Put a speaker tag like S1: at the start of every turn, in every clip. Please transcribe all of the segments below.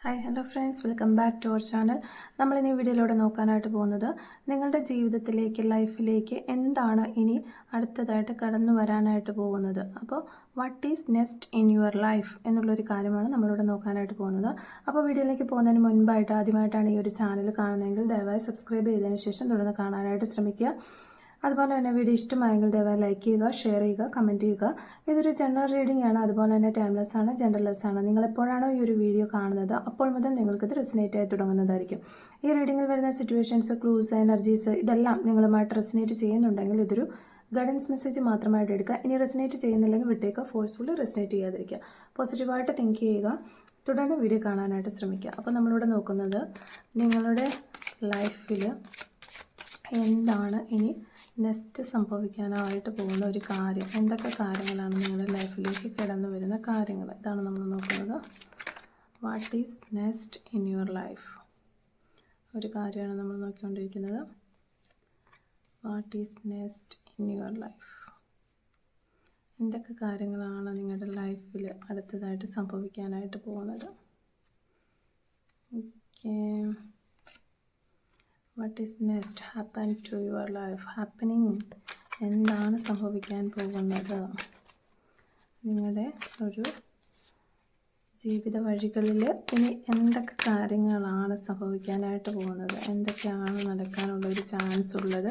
S1: Hi hello friends, welcome back to our channel. നമ്മളിനി വീഡിയോയിലൂടെ നോക്കാനായിട്ട് പോകുന്നത് നിങ്ങളുടെ ജീവിതത്തിലേക്ക്, ലൈഫിലേക്ക് എന്താണ് ഇനി അടുത്തതായിട്ട് കടന്നു വരാനായിട്ട് പോകുന്നത്. അപ്പോൾ what is next in your life എന്നുള്ളൊരു കാര്യമാണ് നമ്മളിവിടെ നോക്കാനായിട്ട് പോകുന്നത്. അപ്പോൾ വീഡിയോയിലേക്ക് പോകുന്നതിന് മുൻപായിട്ട് ആദ്യമായിട്ടാണ് ഈ ഒരു ചാനൽ കാണുന്നതെങ്കിൽ ദയവായി സബ്സ്ക്രൈബ് ചെയ്തതിന് ശേഷം തുടർന്ന് കാണാനായിട്ട് ശ്രമിക്കുക. അതുപോലെ തന്നെ വീഡിയോ ഇഷ്ടമായെങ്കിൽ ദയവായി ലൈക്ക് ചെയ്യുക, ഷെയർ ചെയ്യുക, കമൻറ്റ് ചെയ്യുക. ഇതൊരു ജനറൽ റീഡിംഗ് ആണ്, അതുപോലെ തന്നെ ടൈംലെസ് ആണ്, ജെൻഡർലെസ് ആണ്. നിങ്ങൾ എപ്പോഴാണോ ഈ ഒരു വീഡിയോ കാണുന്നത് അപ്പോൾ മുതൽ നിങ്ങൾക്കിത് റെസിനേറ്റ് ആയി തുടങ്ങുന്നതായിരിക്കും. ഈ റീഡിങ്ങിൽ വരുന്ന സിറ്റുവേഷൻസ്, ക്ലൂസ്, എനർജീസ് ഇതെല്ലാം നിങ്ങളുമായിട്ട് റെസിനേറ്റ് ചെയ്യുന്നുണ്ടെങ്കിൽ ഇതൊരു ഗൈഡൻസ് മെസ്സേജ് മാത്രമായിട്ട് എടുക്കുക. ഇനി റെസിനേറ്റ് ചെയ്യുന്നില്ലെങ്കിൽ വിട്ടേക്കുക, ഫോഴ്സ്ഫുള്ളി റെസിനേറ്റ് ചെയ്യാതിരിക്കുക. പോസിറ്റീവായിട്ട് തിങ്ക് ചെയ്യുക, തുടർന്ന് വീഡിയോ കാണാനായിട്ട് ശ്രമിക്കുക. അപ്പോൾ നമ്മളിവിടെ നോക്കുന്നത് നിങ്ങളുടെ ലൈഫിൽ എന്താണ് ഇനി നെക്സ്റ്റ് സംഭവിക്കാനായിട്ട് പോകുന്ന ഒരു കാര്യം, എന്തൊക്കെ കാര്യങ്ങളാണ് നിങ്ങളുടെ ലൈഫിലേക്ക് കടന്നു വരുന്ന കാര്യങ്ങൾ, ഇതാണ് നമ്മൾ നോക്കുന്നത്. What is next in your life, ഒരു കാര്യമാണ് നമ്മൾ നോക്കിക്കൊണ്ടിരിക്കുന്നത്. What is next in your life, എന്തൊക്കെ കാര്യങ്ങളാണ് നിങ്ങളുടെ ലൈഫിൽ അടുത്തതായിട്ട് സംഭവിക്കാനായിട്ട് പോകുന്നത്. Okay, what is next happen to your life, happening, എന്താണ് സംഭവിക്കാൻ പോകുന്നത് നിങ്ങളുടെ ഒരു ജീവിത വഴികളിൽ ഇനി എന്തൊക്കെ കാര്യങ്ങളാണ് സംഭവിക്കാനായിട്ട് പോകുന്നത്, എന്തൊക്കെയാണ് നടക്കാനുള്ള ഒരു ചാൻസ് ഉള്ളത്,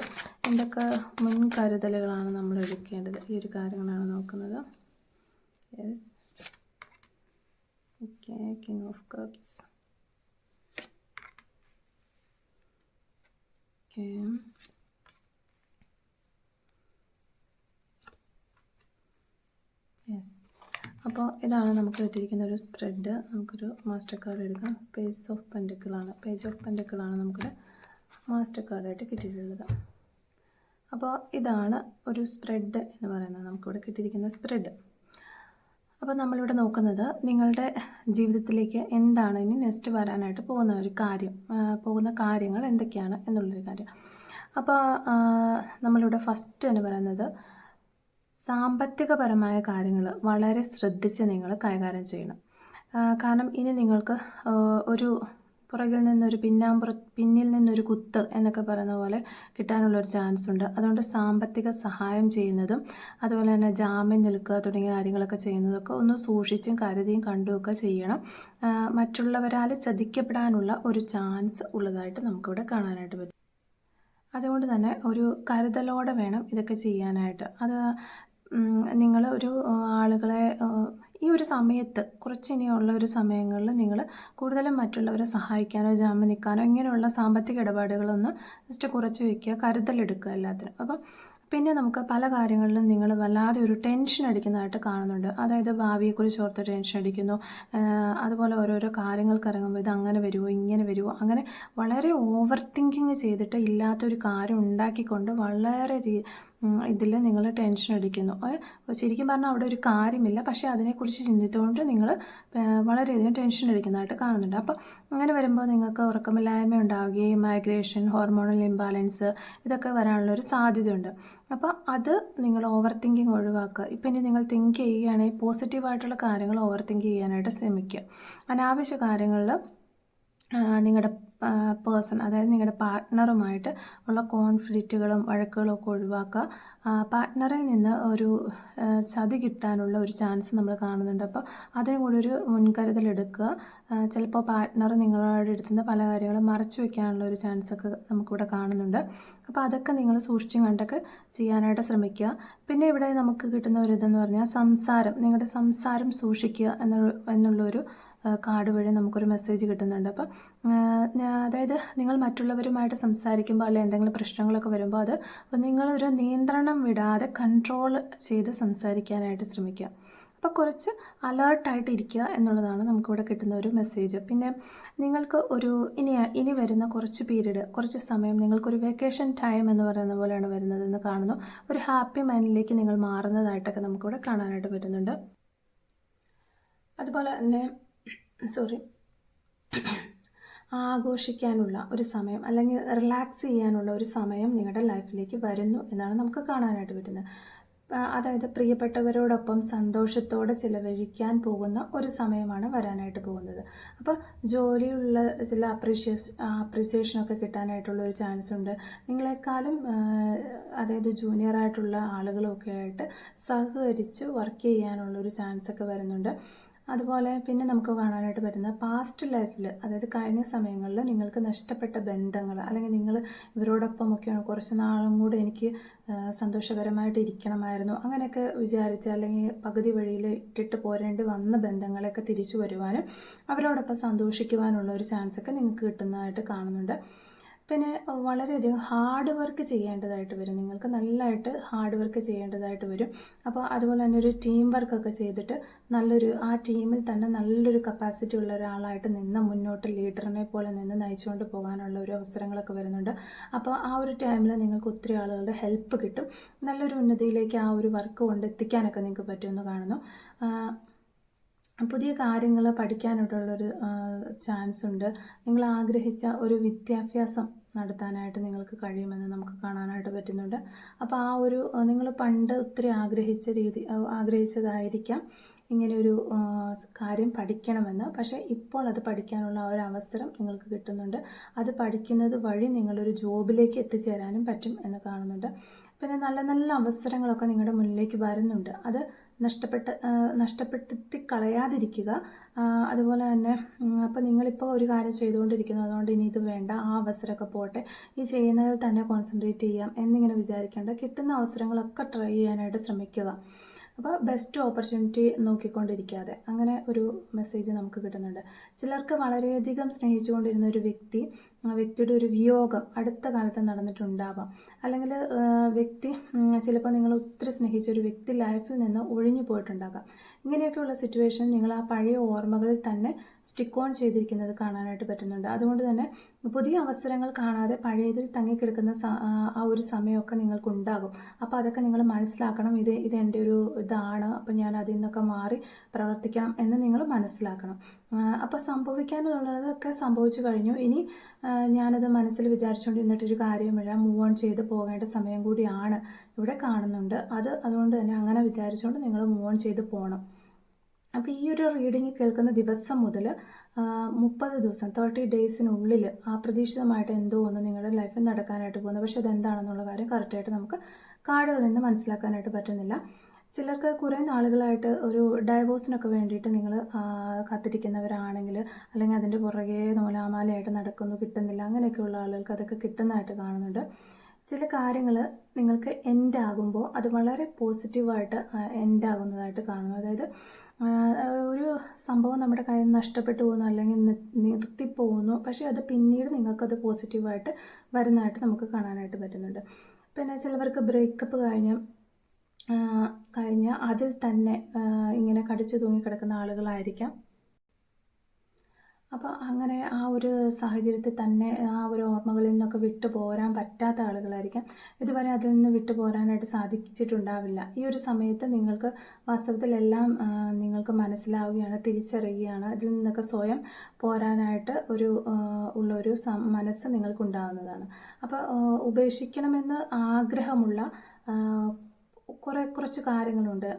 S1: എന്തൊക്കെ മുൻകരുതലുകളാണ് നമ്മൾ എടുക്കേണ്ടത്, ഈ ഒരു കാര്യങ്ങളാണ് നോക്കുന്നത്. Yes, okay, king of cups. Okay, yes. അപ്പോൾ ഇതാണ് നമുക്ക് കിട്ടിയിരിക്കുന്ന ഒരു സ്പ്രെഡ്. നമുക്കൊരു മാസ്റ്റർ കാർഡ് എടുക്കാം. പേജ് ഓഫ് പെൻഡക്കിളാണ് നമുക്കിവിടെ മാസ്റ്റർ കാർഡായിട്ട് കിട്ടിയിട്ടുള്ളത്. അപ്പോൾ ഇതാണ് ഒരു സ്പ്രെഡ് എന്ന് പറയുന്നത്, നമുക്കിവിടെ കിട്ടിയിരിക്കുന്ന സ്പ്രെഡ്. അപ്പോൾ നമ്മളിവിടെ നോക്കുന്നത് നിങ്ങളുടെ ജീവിതത്തിലേക്ക് എന്താണ് ഇനി നെക്സ്റ്റ് വരാനായിട്ട് പോകുന്ന ഒരു കാര്യം, പോകുന്ന കാര്യങ്ങൾ എന്തൊക്കെയാണ് എന്നുള്ളൊരു കാര്യം. അപ്പോൾ നമ്മളിവിടെ ഫസ്റ്റ് എന്ന് പറയുന്നത് സാമ്പത്തികപരമായ കാര്യങ്ങൾ വളരെ ശ്രദ്ധിച്ച് നിങ്ങൾ കൈകാര്യം ചെയ്യണം. കാരണം ഇനി നിങ്ങൾക്ക് ഒരു പുറകിൽ നിന്നൊരു പിന്നിൽ നിന്നൊരു കുത്ത് എന്നൊക്കെ പറയുന്ന പോലെ കിട്ടാനുള്ളൊരു ചാൻസ് ഉണ്ട്. അതുകൊണ്ട് സാമ്പത്തിക സഹായം ചെയ്യുന്നതും അതുപോലെ തന്നെ ജാമ്യം നിൽക്കുക തുടങ്ങിയ കാര്യങ്ങളൊക്കെ ചെയ്യുന്നതൊക്കെ ഒന്ന് സൂക്ഷിച്ചും കരുതിയും കണ്ടുമൊക്കെ ചെയ്യണം. മറ്റുള്ളവരാൽ ചതിക്കപ്പെടാനുള്ള ഒരു ചാൻസ് ഉള്ളതായിട്ട് നമുക്കിവിടെ കാണാനായിട്ട് പറ്റും. അതുകൊണ്ട് തന്നെ ഒരു കരുതലോടെ വേണം ഇതൊക്കെ ചെയ്യാനായിട്ട്. അത് നിങ്ങൾ ഒരു ആളുകളെ ഈ ഒരു സമയത്ത് കുറച്ചിനിയുള്ള ഒരു സമയങ്ങളിൽ നിങ്ങൾ കൂടുതലും മറ്റുള്ളവരെ സഹായിക്കാനോ ജാമ്യം നിൽക്കാനോ ഇങ്ങനെയുള്ള സാമ്പത്തിക ഇടപാടുകളൊന്ന് ജസ്റ്റ് കുറച്ച് വയ്ക്കുക, കരുതലെടുക്കുക എല്ലാത്തിനും. അപ്പം പിന്നെ നമുക്ക് പല കാര്യങ്ങളിലും നിങ്ങൾ വല്ലാതെ ഒരു ടെൻഷൻ അടിക്കുന്നതായിട്ട് കാണുന്നുണ്ട്. അതായത് ഭാവിയെക്കുറിച്ച് ഓർത്ത് ടെൻഷൻ അടിക്കുന്നു. അതുപോലെ ഓരോരോ കാര്യങ്ങൾക്ക് ഇറങ്ങുമ്പോൾ ഇത് അങ്ങനെ വരുമോ ഇങ്ങനെ വരുമോ, അങ്ങനെ വളരെ ഓവർ തിങ്കിങ് ചെയ്തിട്ട് ഇല്ലാത്തൊരു കാര്യം ഉണ്ടാക്കിക്കൊണ്ട് വളരെ ഇതിൽ നിങ്ങൾ ടെൻഷൻ അടിക്കുന്നു. ശരിക്കും പറഞ്ഞാൽ അവിടെ ഒരു കാര്യമില്ല, പക്ഷേ അതിനെക്കുറിച്ച് ചിന്തിച്ചുകൊണ്ട് നിങ്ങൾ വളരെയധികം ടെൻഷൻ അടിക്കുന്നതായിട്ട് കാണുന്നുണ്ട്. അപ്പോൾ അങ്ങനെ വരുമ്പോൾ നിങ്ങൾക്ക് ഉറക്കമില്ലായ്മ ഉണ്ടാവുകയും മൈഗ്രേഷൻ, ഹോർമോണൽ ഇംബാലൻസ് ഇതൊക്കെ വരാനുള്ളൊരു സാധ്യതയുണ്ട്. അപ്പോൾ അത് നിങ്ങൾ ഓവർ തിങ്കിങ് ഒഴിവാക്കുക. ഇപ്പം ഇനി നിങ്ങൾ തിങ്ക് ചെയ്യുകയാണെങ്കിൽ പോസിറ്റീവായിട്ടുള്ള കാര്യങ്ങൾ ഓവർ തിങ്ക് ചെയ്യാനായിട്ട് ശ്രമിക്കുക. അനാവശ്യ കാര്യങ്ങളിൽ നിങ്ങളുടെ പേഴ്സൺ, അതായത് നിങ്ങളുടെ പാർട്ട്ണറുമായിട്ട് ഉള്ള കോൺഫ്ലിക്റ്റുകളും വഴക്കുകളും ഒക്കെ ഒഴിവാക്കുക. പാർട്ട്ണറിൽ നിന്ന് ഒരു ചതി കിട്ടാനുള്ള ഒരു ചാൻസ് നമ്മൾ കാണുന്നുണ്ട്. അപ്പോൾ അതിന് കൂടി ഒരു മുൻകരുതലെടുക്കുക. ചിലപ്പോൾ പാർട്ട്ണർ നിങ്ങളുടെ അടുത്തുനിന്ന് പല കാര്യങ്ങളും മറച്ചു വയ്ക്കാനുള്ള ഒരു ചാൻസൊക്കെ നമുക്കിവിടെ കാണുന്നുണ്ട്. അപ്പോൾ അതൊക്കെ നിങ്ങൾ സൂക്ഷിച്ചും കണ്ടൊക്കെ ചെയ്യാനായിട്ട് ശ്രമിക്കുക. പിന്നെ ഇവിടെ നമുക്ക് കിട്ടുന്ന ഒരു ഇതെന്ന് പറഞ്ഞാൽ നിങ്ങളുടെ സംസാരം സൂക്ഷിക്കുക എന്നുള്ളൊരു കാർഡ് വഴി നമുക്കൊരു മെസ്സേജ് കിട്ടുന്നുണ്ട്. അപ്പം അതായത് നിങ്ങൾ മറ്റുള്ളവരുമായിട്ട് സംസാരിക്കുമ്പോൾ അല്ലെങ്കിൽ എന്തെങ്കിലും പ്രശ്നങ്ങളൊക്കെ വരുമ്പോൾ അത് നിങ്ങളൊരു നിയന്ത്രണം വിടാതെ കൺട്രോൾ ചെയ്ത് സംസാരിക്കാനായിട്ട് ശ്രമിക്കുക. അപ്പോൾ കുറച്ച് അലേർട്ടായിട്ട് ഇരിക്കുക എന്നുള്ളതാണ് നമുക്കിവിടെ കിട്ടുന്ന ഒരു മെസ്സേജ്. പിന്നെ നിങ്ങൾക്ക് ഇനി വരുന്ന കുറച്ച് സമയം നിങ്ങൾക്കൊരു വെക്കേഷൻ ടൈം എന്ന് പറയുന്ന പോലെയാണ് വരുന്നതെന്ന് കാണുന്നു. ഒരു ഹാപ്പി മൈൻഡിലേക്ക് നിങ്ങൾ മാറുന്നതായിട്ടൊക്കെ നമുക്കിവിടെ കാണാനായിട്ട് പറ്റുന്നുണ്ട്. അതുപോലെ തന്നെ ആഘോഷിക്കാനുള്ള ഒരു സമയം അല്ലെങ്കിൽ റിലാക്സ് ചെയ്യാനുള്ള ഒരു സമയം നിങ്ങളുടെ ലൈഫിലേക്ക് വരുന്നു എന്നാണ് നമുക്ക് കാണാനായിട്ട് പറ്റുന്നത്. അതായത് പ്രിയപ്പെട്ടവരോടൊപ്പം സന്തോഷത്തോടെ ചിലവഴിക്കാൻ പോകുന്ന ഒരു സമയമാണ് വരാനായിട്ട് പോകുന്നത്. അപ്പോൾ ജോലിയുള്ള ചില അപ്രീസിയേഷനൊക്കെ കിട്ടാനായിട്ടുള്ള ഒരു ചാൻസ് ഉണ്ട്. നിങ്ങളെക്കാളും അതായത് ജൂനിയറായിട്ടുള്ള ആളുകളൊക്കെ ആയിട്ട് സഹകരിച്ച് വർക്ക് ചെയ്യാനുള്ളൊരു ചാൻസൊക്കെ വരുന്നുണ്ട്. അതുപോലെ പിന്നെ നമുക്ക് കാണാനായിട്ട് പറ്റുന്ന പാസ്റ്റ് ലൈഫിൽ, അതായത് കഴിഞ്ഞ സമയങ്ങളിൽ നിങ്ങൾക്ക് നഷ്ടപ്പെട്ട ബന്ധങ്ങൾ, അല്ലെങ്കിൽ നിങ്ങൾ ഇവരോടൊപ്പമൊക്കെയാണ് കുറച്ച് നാളും കൂടെ എനിക്ക് സന്തോഷകരമായിട്ട് ഇരിക്കണമായിരുന്നു അങ്ങനെയൊക്കെ വിചാരിച്ച്, അല്ലെങ്കിൽ പകുതി വഴിയിൽ ഇട്ടിട്ട് പോരേണ്ടി വന്ന ബന്ധങ്ങളെയൊക്കെ തിരിച്ചു വരുവാനും അവരോടൊപ്പം സന്തോഷിക്കുവാനുള്ള ഒരു ചാൻസൊക്കെ നിങ്ങൾക്ക് കിട്ടുന്നതായിട്ട് കാണുന്നുണ്ട്. പിന്നെ വളരെയധികം ഹാർഡ് വർക്ക് ചെയ്യേണ്ടതായിട്ട് വരും. നിങ്ങൾക്ക് നല്ലതായിട്ട് ഹാർഡ് വർക്ക് ചെയ്യേണ്ടതായിട്ട് വരും. അപ്പോൾ അതുപോലെ തന്നെ ഒരു ടീം വർക്കൊക്കെ ചെയ്തിട്ട് ആ ടീമിൽ തന്നെ നല്ലൊരു കപ്പാസിറ്റി ഉള്ള ഒരാളായിട്ട് നിന്ന് മുന്നോട്ട് ലീഡറിനെ പോലെ നിന്ന് നയിച്ചുകൊണ്ട് പോകാനുള്ള ഒരു അവസരങ്ങളൊക്കെ വരുന്നുണ്ട്. അപ്പോൾ ആ ഒരു ടൈമിൽ നിങ്ങൾക്ക് ഒത്തിരി ആളുകളുടെ ഹെൽപ്പ് കിട്ടും. നല്ലൊരു ഉന്നതിയിലേക്ക് ആ ഒരു വർക്ക് കൊണ്ട് എത്തിക്കാനൊക്കെ നിങ്ങൾക്ക് പറ്റുമെന്ന് കാണുന്നു. പുതിയ കാര്യങ്ങൾ പഠിക്കാനായിട്ടുള്ളൊരു ചാൻസ് ഉണ്ട്. നിങ്ങൾ ആഗ്രഹിച്ച ഒരു വിദ്യാഭ്യാസം നടത്താനായിട്ട് നിങ്ങൾക്ക് കഴിയുമെന്ന് നമുക്ക് കാണാനായിട്ട് പറ്റുന്നുണ്ട്. അപ്പോൾ ആ ഒരു നിങ്ങൾ പണ്ട് ഒത്തിരി ആഗ്രഹിച്ചതായിരിക്കാം ഇങ്ങനെയൊരു കാര്യം പഠിക്കണമെന്ന്. പക്ഷേ ഇപ്പോൾ അത് പഠിക്കാനുള്ള ഒരു അവസരം നിങ്ങൾക്ക് കിട്ടുന്നുണ്ട്. അത് പഠിക്കുന്നത് വഴി നിങ്ങളൊരു ജോബിലേക്ക് എത്തിച്ചേരാനും പറ്റും എന്ന് കാണുന്നുണ്ട്. പിന്നെ നല്ല നല്ല അവസരങ്ങളൊക്കെ നിങ്ങളുടെ മുന്നിലേക്ക് വരുന്നുണ്ട്. അത് നഷ്ടപ്പെടുത്തി കളയാതിരിക്കുക. അതുപോലെ തന്നെ അപ്പോൾ നിങ്ങളിപ്പോൾ ഒരു കാര്യം ചെയ്തുകൊണ്ടിരിക്കുന്നു, അതുകൊണ്ട് ഇനി ഇത് വേണ്ട, ആ അവസരമൊക്കെ പോട്ടെ, ഈ ചെയ്യുന്നതിൽ തന്നെ കോൺസെൻട്രേറ്റ് ചെയ്യാം എന്നിങ്ങനെ വിചാരിക്കേണ്ട. കിട്ടുന്ന അവസരങ്ങളൊക്കെ ട്രൈ ചെയ്യാനായിട്ട് ശ്രമിക്കുക. അപ്പോൾ ബെസ്റ്റ് ഓപ്പർച്യൂണിറ്റി നോക്കിക്കൊണ്ടിരിക്കാതെ, അങ്ങനെ ഒരു മെസ്സേജ് നമുക്ക് കിട്ടുന്നുണ്ട്. ചിലർക്ക് വളരെയധികം സ്നേഹിച്ചുകൊണ്ടിരുന്ന ഒരു വ്യക്തിയുടെ ഒരു വിയോഗം അടുത്ത കാലത്ത് നടന്നിട്ടുണ്ടാവാം. അല്ലെങ്കിൽ വ്യക്തി ചിലപ്പോൾ നിങ്ങൾ ഒത്തിരി സ്നേഹിച്ച ഒരു വ്യക്തി ലൈഫിൽ നിന്ന് ഒഴിഞ്ഞു പോയിട്ടുണ്ടാകാം. ഇങ്ങനെയൊക്കെയുള്ള സിറ്റുവേഷൻ നിങ്ങൾ ആ പഴയ ഓർമ്മകളിൽ തന്നെ സ്റ്റിക്ക് ഓൺ ചെയ്തിരിക്കുന്നത് കാണാനായിട്ട് പറ്റുന്നുണ്ട്. അതുകൊണ്ട് തന്നെ പുതിയ അവസരങ്ങൾ കാണാതെ പഴയതിൽ തങ്ങിക്കിടക്കുന്ന ആ ഒരു സമയമൊക്കെ നിങ്ങൾക്കുണ്ടാകും. അപ്പോൾ അതൊക്കെ നിങ്ങൾ മനസ്സിലാക്കണം. ഇത് എൻ്റെ ഒരു ഇതാണ്, അപ്പോൾ ഞാൻ അതിൽ നിന്നൊക്കെ മാറി പ്രവർത്തിക്കണം എന്ന് നിങ്ങൾ മനസ്സിലാക്കണം. അപ്പോൾ സംഭവിക്കാനുള്ളതൊക്കെ സംഭവിച്ചു കഴിഞ്ഞു. ഇനി ഞാനത് മനസ്സിൽ വിചാരിച്ചുകൊണ്ടിരുന്നിട്ടൊരു കാര്യമില്ല, മൂവ് ഓൺ ചെയ്ത് പോകേണ്ട സമയം കൂടിയാണ് ഇവിടെ കാണുന്നുണ്ട്. അതുകൊണ്ട് തന്നെ അങ്ങനെ വിചാരിച്ചുകൊണ്ട് നിങ്ങൾ മൂവ് ഓൺ ചെയ്ത് പോകണം. അപ്പോൾ ഈ ഒരു റീഡിങ് കേൾക്കുന്ന ദിവസം മുതൽ 30 ദിവസം 30 ഡേയ്സിനുള്ളിൽ അപ്രതീക്ഷിതമായിട്ട് എന്തോ ഒന്ന് നിങ്ങളുടെ ലൈഫിൽ നടക്കാനായിട്ട് പോകുന്നത്. പക്ഷെ അതെന്താണെന്നുള്ള കാര്യം കറക്റ്റായിട്ട് നമുക്ക് കാർഡുകളിൽ നിന്ന് മനസ്സിലാക്കാനായിട്ട് പറ്റുന്നില്ല. ചിലർക്ക് കുറേ നാളുകളായിട്ട് ഒരു ഡൈവോഴ്സിനൊക്കെ വേണ്ടിയിട്ട് നിങ്ങൾ കാത്തിരിക്കുന്നവരാണെങ്കിൽ, അല്ലെങ്കിൽ അതിൻ്റെ പുറകെ നൂലാമാലയായിട്ട് നടക്കുന്നു, കിട്ടുന്നില്ല, അങ്ങനെയൊക്കെയുള്ള ആളുകൾക്ക് അതൊക്കെ കിട്ടുന്നതായിട്ട് കാണുന്നുണ്ട്. ചില കാര്യങ്ങൾ നിങ്ങൾക്ക് എൻഡ് ആകുമ്പോൾ അത് വളരെ പോസിറ്റീവായിട്ട് എൻഡ് ആകുന്നതായിട്ട് കാണുന്നു. അതായത് ഒരു സംഭവം നമ്മുടെ കയ്യിൽ നിന്ന് നഷ്ടപ്പെട്ടു പോകുന്നു, അല്ലെങ്കിൽ നിർത്തിപ്പോകുന്നു, പക്ഷേ അത് പിന്നീട് നിങ്ങൾക്കത് പോസിറ്റീവായിട്ട് വരുന്നതായിട്ട് നമുക്ക് കാണാനായിട്ട് പറ്റുന്നുണ്ട്. പിന്നെ ചിലവർക്ക് ബ്രേക്കപ്പ് കഴിഞ്ഞ് അതിൽ തന്നെ ഇങ്ങനെ കടിച്ചു തൂങ്ങിക്കിടക്കുന്ന ആളുകളായിരിക്കാം. അപ്പോൾ അങ്ങനെ ആ ഒരു സാഹചര്യത്തിൽ തന്നെ ആ ഒരു ഓർമ്മകളിൽ നിന്നൊക്കെ വിട്ടു പോരാൻ പറ്റാത്ത ആളുകളായിരിക്കാം. ഇതുവരെ അതിൽ നിന്ന് വിട്ടു പോരാനായിട്ട് സാധിച്ചിട്ടുണ്ടാവില്ല. ഈ ഒരു സമയത്ത് നിങ്ങൾക്ക് വാസ്തവത്തിൽ എല്ലാം നിങ്ങൾക്ക് മനസ്സിലാവുകയാണ്, തിരിച്ചറിയുകയാണ്. ഇതിൽ നിന്നൊക്കെ സ്വയം പോരാനായിട്ട് ഉള്ളൊരു മനസ്സ് നിങ്ങൾക്കുണ്ടാകുന്നതാണ്. അപ്പോൾ ഉപേക്ഷിക്കണമെന്ന് ആഗ്രഹമുള്ള കുറച്ച് കാര്യങ്ങളുണ്ട്.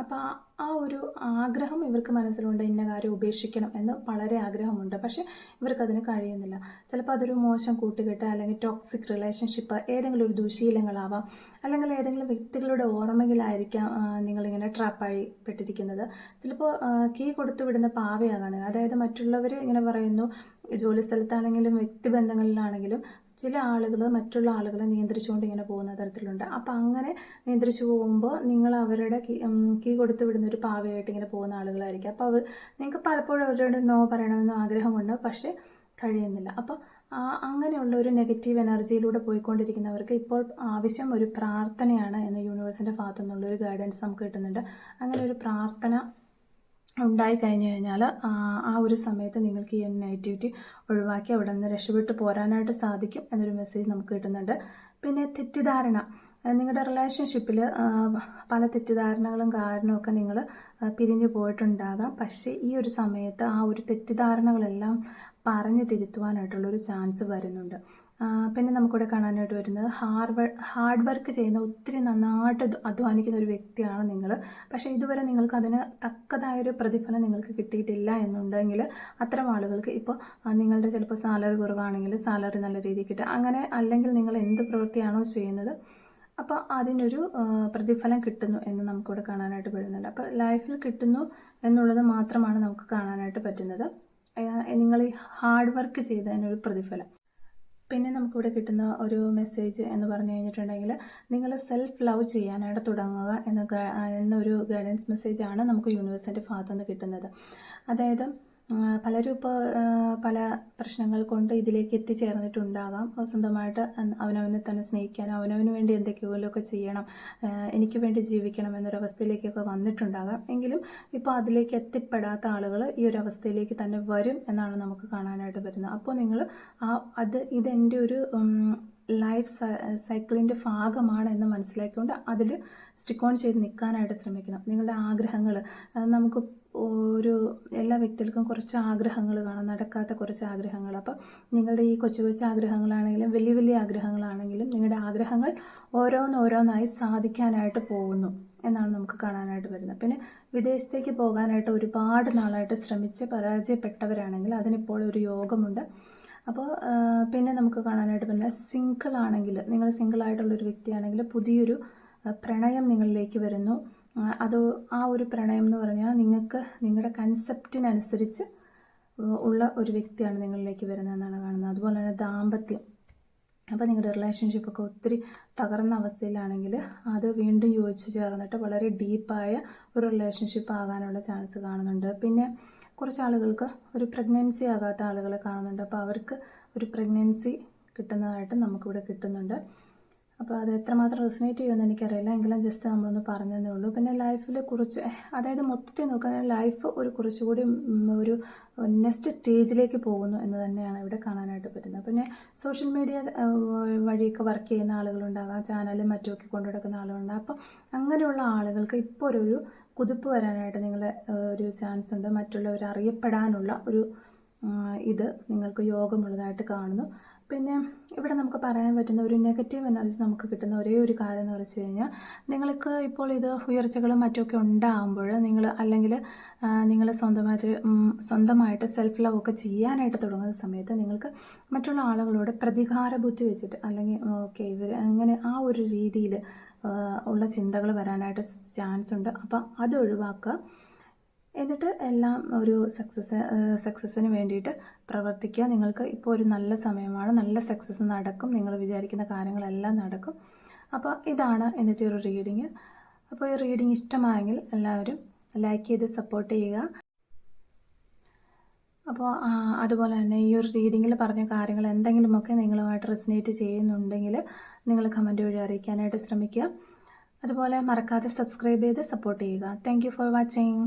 S1: അപ്പോൾ ആ ഒരു ആഗ്രഹം ഇവർക്ക് മനസ്സിലുണ്ട്, ഇന്ന കാര്യം ഉപേക്ഷിക്കണം എന്ന് വളരെ ആഗ്രഹമുണ്ട്. പക്ഷേ ഇവർക്കതിന് കഴിയുന്നില്ല. ചിലപ്പോൾ അതൊരു മോശം കൂട്ടുകെട്ട്, അല്ലെങ്കിൽ ടോക്സിക് റിലേഷൻഷിപ്പ്, ഏതെങ്കിലും ഒരു ദുശീലങ്ങളാവാം, അല്ലെങ്കിൽ ഏതെങ്കിലും വ്യക്തികളുടെ ഓർമ്മയിലായിരിക്കാം നിങ്ങളിങ്ങനെ ട്രാപ്പായി പെട്ടിരിക്കുന്നത്. ചിലപ്പോൾ കീ കൊടുത്തു വിടുന്ന പാവയാകാൻ, അതായത് മറ്റുള്ളവർ ഇങ്ങനെ പറയുന്നു, ജോലി സ്ഥലത്താണെങ്കിലും വ്യക്തിബന്ധങ്ങളിലാണെങ്കിലും ചില ആളുകൾ മറ്റുള്ള ആളുകളെ നിയന്ത്രിച്ചുകൊണ്ട് ഇങ്ങനെ പോകുന്ന തരത്തിലുണ്ട്. അപ്പോൾ അങ്ങനെ നിയന്ത്രിച്ചു പോകുമ്പോൾ നിങ്ങൾ അവരുടെ കീ കൊടുത്തു വിടുന്ന ഒരു പാവയായിട്ട് ഇങ്ങനെ പോകുന്ന ആളുകളായിരിക്കും. അപ്പോൾ നിങ്ങൾക്ക് പലപ്പോഴും അവരോട് നോ പറയണമെന്ന് ആഗ്രഹമുണ്ട്, പക്ഷേ കഴിയുന്നില്ല. അപ്പോൾ അങ്ങനെയുള്ള ഒരു നെഗറ്റീവ് എനർജിയിലൂടെ പോയിക്കൊണ്ടിരിക്കുന്നവർക്ക് ഇപ്പോൾ ആവശ്യം ഒരു പ്രാർത്ഥനയാണ് എന്ന് യൂണിവേഴ്സിൻ്റെ ഭാഗത്തു നിന്നുള്ളൊരു ഗൈഡൻസ് നമുക്ക് കിട്ടുന്നുണ്ട്. അങ്ങനെ ഒരു പ്രാർത്ഥന ഉണ്ടായി കഴിഞ്ഞു കഴിഞ്ഞാൽ ആ ഒരു സമയത്ത് നിങ്ങൾക്ക് ഈ നെഗറ്റിവിറ്റി ഒഴിവാക്കി അവിടെ നിന്ന് രക്ഷപ്പെട്ടു പോരാനായിട്ട് സാധിക്കും എന്നൊരു മെസ്സേജ് നമുക്ക് കിട്ടുന്നുണ്ട്. പിന്നെ തെറ്റിദ്ധാരണ, നിങ്ങളുടെ റിലേഷൻഷിപ്പിൽ പല തെറ്റിദ്ധാരണകളും കാരണമൊക്കെ നിങ്ങൾ പിരിഞ്ഞു പോയിട്ടുണ്ടാകാം. പക്ഷേ ഈ ഒരു സമയത്ത് ആ ഒരു തെറ്റിദ്ധാരണകളെല്ലാം പറഞ്ഞു തിരുത്തുവാനായിട്ടുള്ളൊരു ചാൻസ് വരുന്നുണ്ട്. പിന്നെ നമുക്കിവിടെ കാണാനായിട്ട് വരുന്നത് ഹാർഡ് വർക്ക് ചെയ്യുന്ന ഒത്തിരി നന്നായിട്ട് അധ്വാനിക്കുന്ന ഒരു വ്യക്തിയാണ് നിങ്ങൾ. പക്ഷേ ഇതുവരെ നിങ്ങൾക്ക് അതിന് തക്കതായൊരു പ്രതിഫലം നിങ്ങൾക്ക് കിട്ടിയിട്ടില്ല എന്നുണ്ടെങ്കിൽ അത്തരം ആളുകൾക്ക് ഇപ്പോൾ നിങ്ങളുടെ ചിലപ്പോൾ സാലറി കുറവാണെങ്കിൽ സാലറി നല്ല രീതിയിൽ കിട്ടുക, അങ്ങനെ അല്ലെങ്കിൽ നിങ്ങൾ എന്ത് പ്രവൃത്തിയാണോ ചെയ്യുന്നത് അപ്പോൾ അതിനൊരു പ്രതിഫലം കിട്ടുന്നു എന്ന് നമുക്കിവിടെ കാണാനായിട്ട് പറ്റുന്നുണ്ട്. അപ്പോൾ ലൈഫിൽ കിട്ടുന്നു എന്നുള്ളത് മാത്രമാണ് നമുക്ക് കാണാനായിട്ട് പറ്റുന്നത്, നിങ്ങൾ ഈ ഹാർഡ് വർക്ക് ചെയ്തതിനൊരു പ്രതിഫലം. പിന്നെ നമുക്കിവിടെ കിട്ടുന്ന ഒരു മെസ്സേജ് എന്ന് പറഞ്ഞു കഴിഞ്ഞിട്ടുണ്ടെങ്കിൽ നിങ്ങൾ സെൽഫ് ലവ് ചെയ്യാനായിട്ട് തുടങ്ങുക എന്നൊരു ഗൈഡൻസ് മെസ്സേജാണ് നമുക്ക് യൂണിവേഴ്സിൻ്റെ ഭാഗത്തുനിന്ന് കിട്ടുന്നത്. അതായത് പലരും ഇപ്പോൾ പല പ്രശ്നങ്ങൾ കൊണ്ട് ഇതിലേക്ക് എത്തിച്ചേർന്നിട്ടുണ്ടാകാം. സ്വന്തമായിട്ട് അവനവനെ തന്നെ സ്നേഹിക്കാനും അവനവന് വേണ്ടി എന്തൊക്കെയൊക്കെ ചെയ്യണം, എനിക്ക് വേണ്ടി ജീവിക്കണം എന്നൊരവസ്ഥയിലേക്കൊക്കെ വന്നിട്ടുണ്ടാകാം. എങ്കിലും ഇപ്പോൾ അതിലേക്ക് എത്തിപ്പെടാത്ത ആളുകൾ ഈ ഒരു അവസ്ഥയിലേക്ക് തന്നെ വരും എന്നാണ് നമുക്ക് കാണാനായിട്ട് പറ്റുന്നത്. അപ്പോൾ നിങ്ങൾ ഇതെൻ്റെ ഒരു ലൈഫ് സൈക്കിളിൻ്റെ ഭാഗമാണ് എന്ന് മനസ്സിലാക്കിക്കൊണ്ട് അതിൽ സ്റ്റിക്ക് ഓൺ ചെയ്ത് നിൽക്കാനായിട്ട് ശ്രമിക്കണം. നിങ്ങളുടെ ആഗ്രഹങ്ങൾ, നമുക്ക് എല്ലാ വ്യക്തികൾക്കും കുറച്ച് ആഗ്രഹങ്ങൾ കാണും, നടക്കാത്ത കുറച്ച് ആഗ്രഹങ്ങൾ. അപ്പം നിങ്ങളുടെ ഈ കൊച്ചു കൊച്ചു ആഗ്രഹങ്ങളാണെങ്കിലും വലിയ വലിയ ആഗ്രഹങ്ങളാണെങ്കിലും നിങ്ങളുടെ ആഗ്രഹങ്ങൾ ഓരോന്നായി സാധിക്കാനായിട്ട് പോകുന്നു എന്നാണ് നമുക്ക് കാണാനായിട്ട് വരുന്നത്. പിന്നെ വിദേശത്തേക്ക് പോകാനായിട്ട് ഒരുപാട് നാളായിട്ട് ശ്രമിച്ച് പരാജയപ്പെട്ടവരാണെങ്കിൽ അതിനിപ്പോൾ ഒരു യോഗമുണ്ട്. അപ്പോൾ പിന്നെ നമുക്ക് കാണാനായിട്ട് പറ്റുന്നത് സിംഗിളാണെങ്കിൽ, നിങ്ങൾ സിംഗിളായിട്ടുള്ളൊരു വ്യക്തിയാണെങ്കിൽ പുതിയൊരു പ്രണയം നിങ്ങളിലേക്ക് വരുന്നു. ആ ഒരു പ്രണയം എന്ന് പറഞ്ഞാൽ നിങ്ങൾക്ക് നിങ്ങളുടെ കൺസെപ്റ്റിനനുസരിച്ച് ഉള്ള ഒരു വ്യക്തിയാണ് നിങ്ങളിലേക്ക് വരുന്നതെന്നാണ് കാണുന്നത്. അതുപോലെ തന്നെ ദാമ്പത്യം, അപ്പോൾ നിങ്ങളുടെ റിലേഷൻഷിപ്പൊക്കെ ഒത്തിരി തകർന്ന അവസ്ഥയിലാണെങ്കിൽ അത് വീണ്ടും യോജിച്ച് ചേർന്നിട്ട് വളരെ ഡീപ്പായ ഒരു റിലേഷൻഷിപ്പ് ആകാനുള്ള ചാൻസ് കാണുന്നുണ്ട്. പിന്നെ കുറച്ച് ആളുകൾക്ക് ഒരു പ്രഗ്നൻസി ആകാത്ത ആളുകളെ കാണുന്നുണ്ട്. അപ്പോൾ അവർക്ക് ഒരു പ്രഗ്നൻസി കിട്ടുന്നതായിട്ട് നമുക്കിവിടെ കിട്ടുന്നുണ്ട്. അപ്പോൾ അത് എത്രമാത്രം റെസൊനേറ്റ് ചെയ്യുമെന്ന് എനിക്കറിയില്ല, എങ്കിലും ജസ്റ്റ് നമ്മളൊന്ന് പറഞ്ഞതേ ഉള്ളൂ. പിന്നെ ലൈഫിൽ അതായത് മൊത്തത്തിൽ നോക്കുകയാണെങ്കിൽ ലൈഫ് കുറച്ചുകൂടി ഒരു നെക്സ്റ്റ് സ്റ്റേജിലേക്ക് പോകുന്നു എന്ന് തന്നെയാണ് ഇവിടെ കാണാനായിട്ട് പറ്റുന്നത്. പിന്നെ സോഷ്യൽ മീഡിയ വഴിയൊക്കെ വർക്ക് ചെയ്യുന്ന ആളുകളുണ്ടാകാം, ചാനലും മറ്റുമൊക്കെ കൊണ്ടു നടക്കുന്ന ആളുകളുണ്ടാകും. അപ്പം അങ്ങനെയുള്ള ആളുകൾക്ക് ഇപ്പോൾ ഒരു കുതിപ്പ് വരാനായിട്ട് നിങ്ങളെ ഒരു ചാൻസ് ഉണ്ട്. മറ്റുള്ളവർ അറിയപ്പെടാനുള്ള ഒരു ഇത് നിങ്ങൾക്ക് യോഗമുള്ളതായിട്ട് കാണുന്നു. പിന്നെ ഇവിടെ നമുക്ക് പറയാൻ പറ്റുന്ന ഒരു നെഗറ്റീവ് എനർജി നമുക്ക് കിട്ടുന്ന ഒരേ ഒരു കാര്യം എന്ന് വെച്ച് കഴിഞ്ഞാൽ, നിങ്ങൾക്ക് ഇപ്പോൾ ഇത് ഉയർച്ചകളും മറ്റുമൊക്കെ ഉണ്ടാകുമ്പോൾ അല്ലെങ്കിൽ നിങ്ങൾ സ്വന്തമായിട്ട് സെൽഫ് ലവ് ഒക്കെ ചെയ്യാനായിട്ട് തുടങ്ങുന്ന സമയത്ത് നിങ്ങൾക്ക് മറ്റുള്ള ആളുകളോട് പ്രതികാര ബുദ്ധി വെച്ചിട്ട് അല്ലെങ്കിൽ ഓക്കെ ഇവർ അങ്ങനെ ആ ഒരു രീതിയിൽ ഉള്ള ചിന്തകൾ വരാനായിട്ട് ചാൻസ് ഉണ്ട്. അപ്പം അത് ഒഴിവാക്കുക. എന്നിട്ട് എല്ലാം ഒരു സക്സസ്സിന് വേണ്ടിയിട്ട് പ്രവർത്തിക്കുക. നിങ്ങൾക്ക് ഇപ്പോൾ ഒരു നല്ല സമയമാണ്, നല്ല സക്സസ് നടക്കും, നിങ്ങൾ വിചാരിക്കുന്ന കാര്യങ്ങളെല്ലാം നടക്കും. അപ്പോൾ ഇതാണ് ഇന്നത്തെ ഒരു റീഡിങ്. അപ്പോൾ ഈ റീഡിങ് ഇഷ്ടമായെങ്കിൽ എല്ലാവരും ലൈക്ക് ചെയ്ത് സപ്പോർട്ട് ചെയ്യുക. അപ്പോൾ അതുപോലെ തന്നെ ഈ ഒരു റീഡിങ്ങിൽ പറഞ്ഞ കാര്യങ്ങൾ എന്തെങ്കിലുമൊക്കെ നിങ്ങളുമായിട്ട് റെസൊനേറ്റ് ചെയ്യുന്നുണ്ടെങ്കിൽ നിങ്ങൾ കമൻറ്റ് വഴി അറിയിക്കാനായിട്ട് ശ്രമിക്കുക. അതുപോലെ മറക്കാതെ സബ്സ്ക്രൈബ് ചെയ്ത് സപ്പോർട്ട് ചെയ്യുക. Thank you for watching.